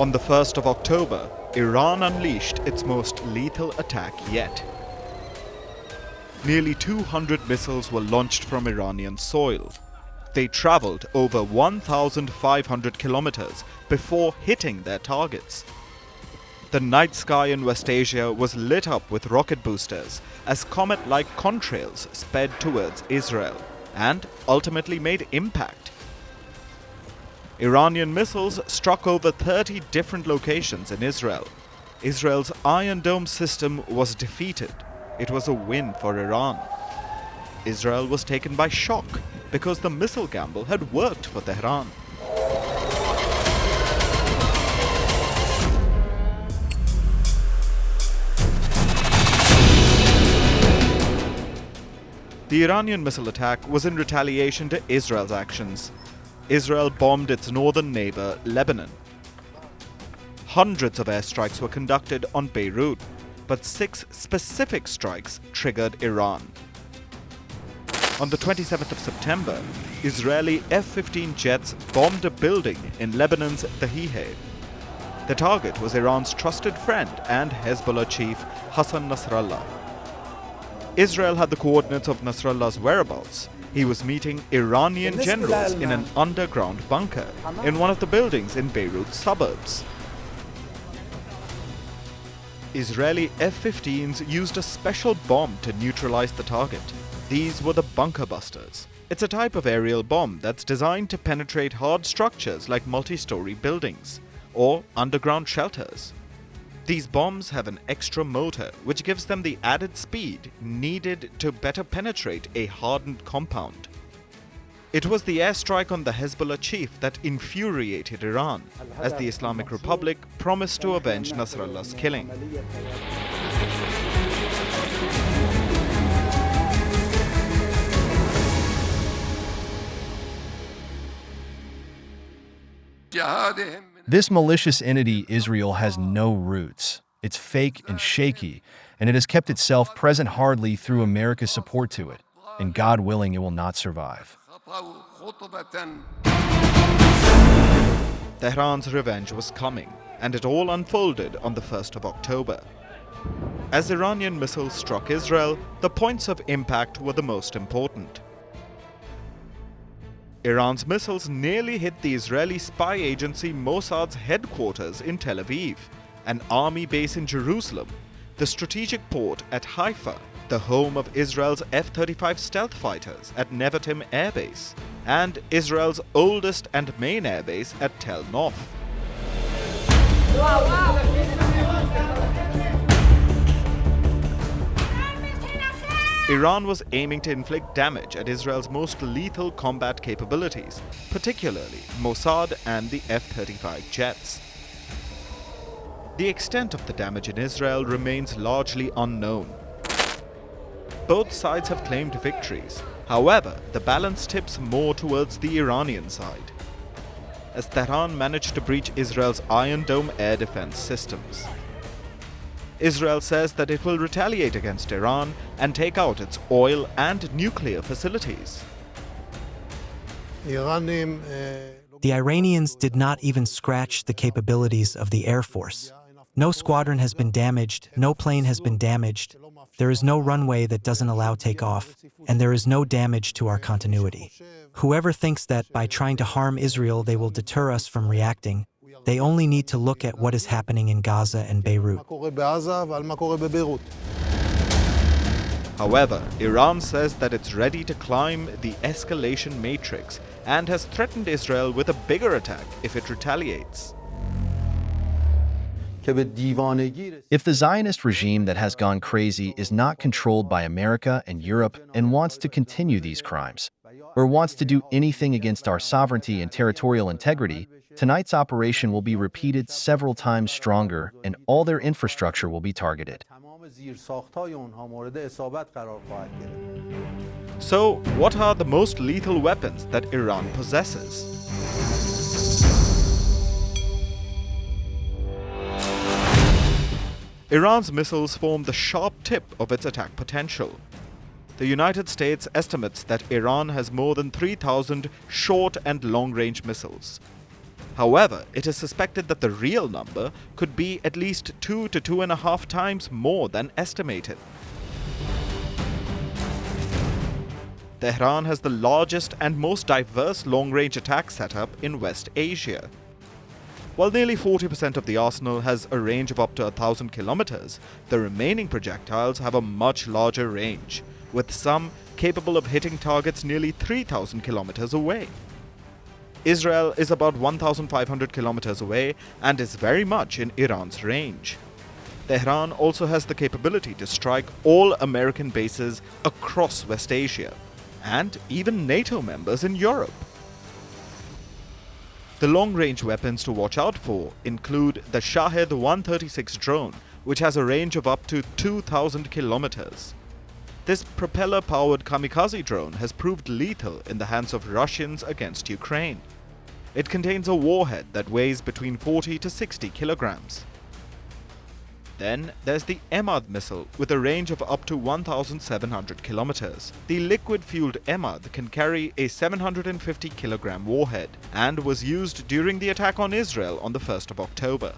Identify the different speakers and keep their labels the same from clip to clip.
Speaker 1: On the 1st of October, Iran unleashed its most lethal attack yet. Nearly 200 missiles were launched from Iranian soil. They traveled over 1,500 kilometers before hitting their targets. The night sky in West Asia was lit up with rocket boosters as comet-like contrails sped towards Israel and ultimately made impact. Iranian missiles struck over 30 different locations in Israel. Israel's Iron Dome system was defeated. It was a win for Iran. Israel was taken by shock because the missile gamble had worked for Tehran. The Iranian missile attack was in retaliation to Israel's actions. Israel bombed its northern neighbor, Lebanon. Hundreds of airstrikes were conducted on Beirut, but 6 specific strikes triggered Iran. On the 27th of September, Israeli F-15 jets bombed a building in Lebanon's Shahed. The target was Iran's trusted friend and Hezbollah chief Hassan Nasrallah. Israel had the coordinates of Nasrallah's whereabouts. He was meeting Iranian generals in an underground bunker in one of the buildings in Beirut's suburbs. Israeli F-15s used a special bomb to neutralize the target. These were the bunker busters. It's a type of aerial bomb that's designed to penetrate hard structures like multi-story buildings or underground shelters. These bombs have an extra motor which gives them the added speed needed to better penetrate a hardened compound. It was the airstrike on the Hezbollah chief that infuriated Iran, as the Islamic Republic promised to avenge Nasrallah's killing.
Speaker 2: This malicious entity, Israel, has no roots. It's fake and shaky, and it has kept itself present hardly through America's support to it. And God willing, it will not survive.
Speaker 1: Tehran's revenge was coming, and it all unfolded on the 1st of October. As Iranian missiles struck Israel, the points of impact were the most important. Iran's missiles nearly hit the Israeli spy agency Mossad's headquarters in Tel Aviv, an army base in Jerusalem, the strategic port at Haifa, the home of Israel's F-35 stealth fighters at Nevatim Airbase, and Israel's oldest and main airbase at Tel Nof. Iran was aiming to inflict damage at Israel's most lethal combat capabilities, particularly Mossad and the F-35 jets. The extent of the damage in Israel remains largely unknown. Both sides have claimed victories. However, the balance tips more towards the Iranian side, as Tehran managed to breach Israel's Iron Dome air defense systems. Israel says that it will retaliate against Iran and take out its oil and nuclear facilities.
Speaker 3: The Iranians did not even scratch the capabilities of the Air Force. No squadron has been damaged, no plane has been damaged, there is no runway that doesn't allow takeoff, and there is no damage to our continuity. Whoever thinks that by trying to harm Israel they will deter us from reacting, they only need to look at what is happening in Gaza and Beirut.
Speaker 1: However, Iran says that it's ready to climb the escalation matrix and has threatened Israel with a bigger attack if it retaliates.
Speaker 2: If the Zionist regime that has gone crazy is not controlled by America and Europe and wants to continue these crimes, or wants to do anything against our sovereignty and territorial integrity, tonight's operation will be repeated several times stronger and all their infrastructure will be targeted.
Speaker 1: So, what are the most lethal weapons that Iran possesses? Iran's missiles form the sharp tip of its attack potential. The United States estimates that Iran has more than 3,000 short and long-range missiles. However, it is suspected that the real number could be at least 2 to 2.5 times more than estimated. Tehran has the largest and most diverse long-range attack setup in West Asia. While nearly 40% of the arsenal has a range of up to 1,000 kilometers, the remaining projectiles have a much larger range, with some capable of hitting targets nearly 3,000 kilometers away. Israel is about 1,500 kilometers away and is very much in Iran's range. Tehran also has the capability to strike all American bases across West Asia, and even NATO members in Europe. The long-range weapons to watch out for include the Shahed 136 drone, which has a range of up to 2,000 kilometers. This propeller-powered kamikaze drone has proved lethal in the hands of Russians against Ukraine. It contains a warhead that weighs between 40 to 60 kilograms. Then there's the Emad missile with a range of up to 1,700 kilometers. The liquid-fueled Emad can carry a 750 kilogram warhead and was used during the attack on Israel on the 1st of October.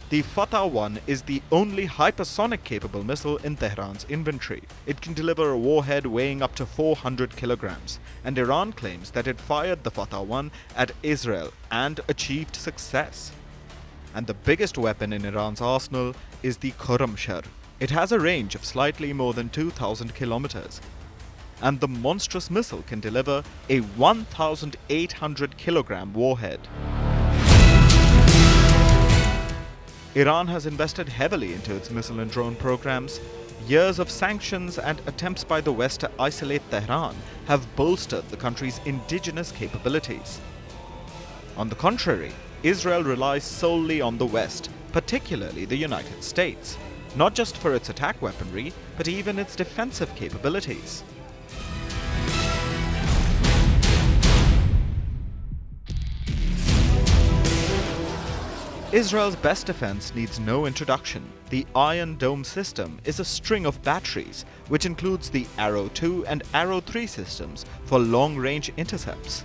Speaker 1: The Fatah-1 is the only hypersonic-capable missile in Tehran's inventory. It can deliver a warhead weighing up to 400 kilograms, and Iran claims that it fired the Fatah-1 at Israel and achieved success. And the biggest weapon in Iran's arsenal is the Khorramshahr. It has a range of slightly more than 2,000 kilometers. And the monstrous missile can deliver a 1,800 kilogram warhead. Iran has invested heavily into its missile and drone programs. Years of sanctions and attempts by the West to isolate Tehran have bolstered the country's indigenous capabilities. On the contrary, Israel relies solely on the West, particularly the United States, not just for its attack weaponry, but even its defensive capabilities. Israel's best defense needs no introduction. The Iron Dome system is a string of batteries, which includes the Arrow 2 and Arrow 3 systems for long-range intercepts,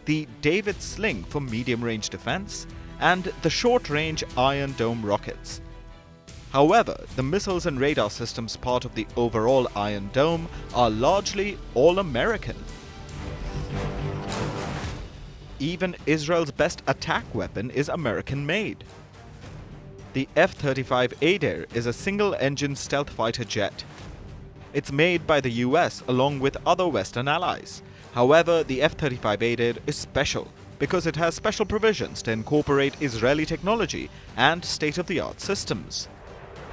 Speaker 1: the David Sling for medium-range defense, and the short-range Iron Dome rockets. However, the missiles and radar systems part of the overall Iron Dome are largely all-American. Even Israel's best attack weapon is American-made. The F-35 is a single-engine stealth fighter jet. It's made by the US along with other Western allies. However, the F-35 is special because it has special provisions to incorporate Israeli technology and state-of-the-art systems.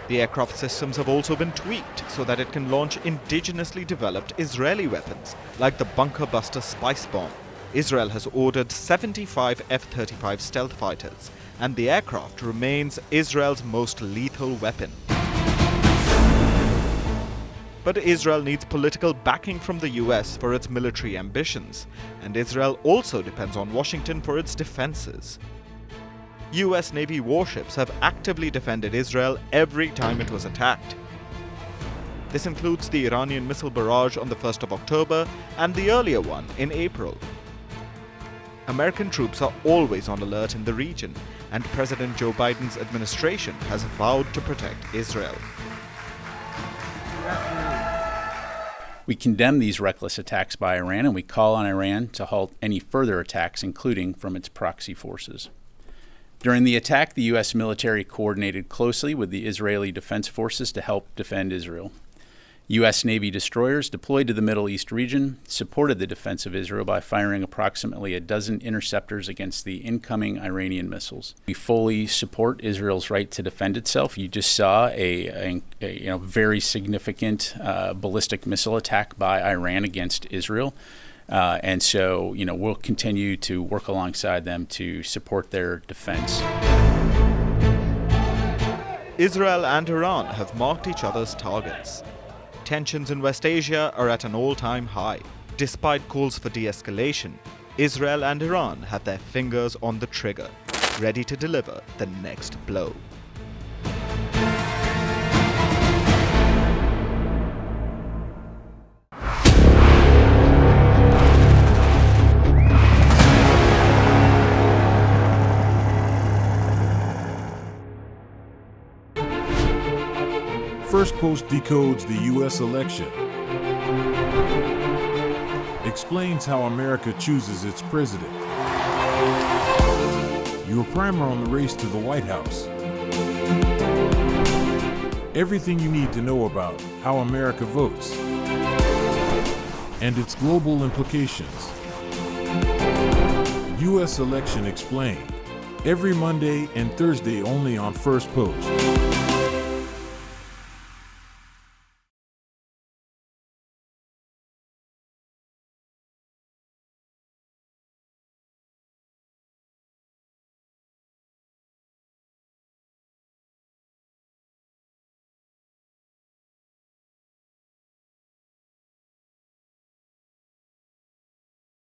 Speaker 1: The aircraft systems have also been tweaked so that it can launch indigenously developed Israeli weapons, like the bunker buster Spice Bomb. Israel has ordered 75 F-35 stealth fighters, and the aircraft remains Israel's most lethal weapon. But Israel needs political backing from the US for its military ambitions, and Israel also depends on Washington for its defenses. US Navy warships have actively defended Israel every time it was attacked. This includes the Iranian missile barrage on the 1st of October and the earlier one in April. American troops are always on alert in the region, and President Joe Biden's administration has vowed to protect Israel.
Speaker 4: We condemn these reckless attacks by Iran, and we call on Iran to halt any further attacks, including from its proxy forces. During the attack, the U.S. military coordinated closely with the Israeli Defense Forces to help defend Israel. U.S. Navy destroyers deployed to the Middle East region supported the defense of Israel by firing approximately a dozen interceptors against the incoming Iranian missiles. We fully support Israel's right to defend itself. You just saw a very significant ballistic missile attack by Iran against Israel. And so, we'll continue to work alongside them to support their defense.
Speaker 1: Israel and Iran have marked each other's targets. Tensions in West Asia are at an all-time high. Despite calls for de-escalation, Israel and Iran have their fingers on the trigger, ready to deliver the next blow.
Speaker 5: Firstpost decodes the U.S. election, explains how America chooses its president. Your primer on the race to the White House. Everything you need to know about how America votes and its global implications. U.S. Election Explained. Every Monday and Thursday only on Firstpost.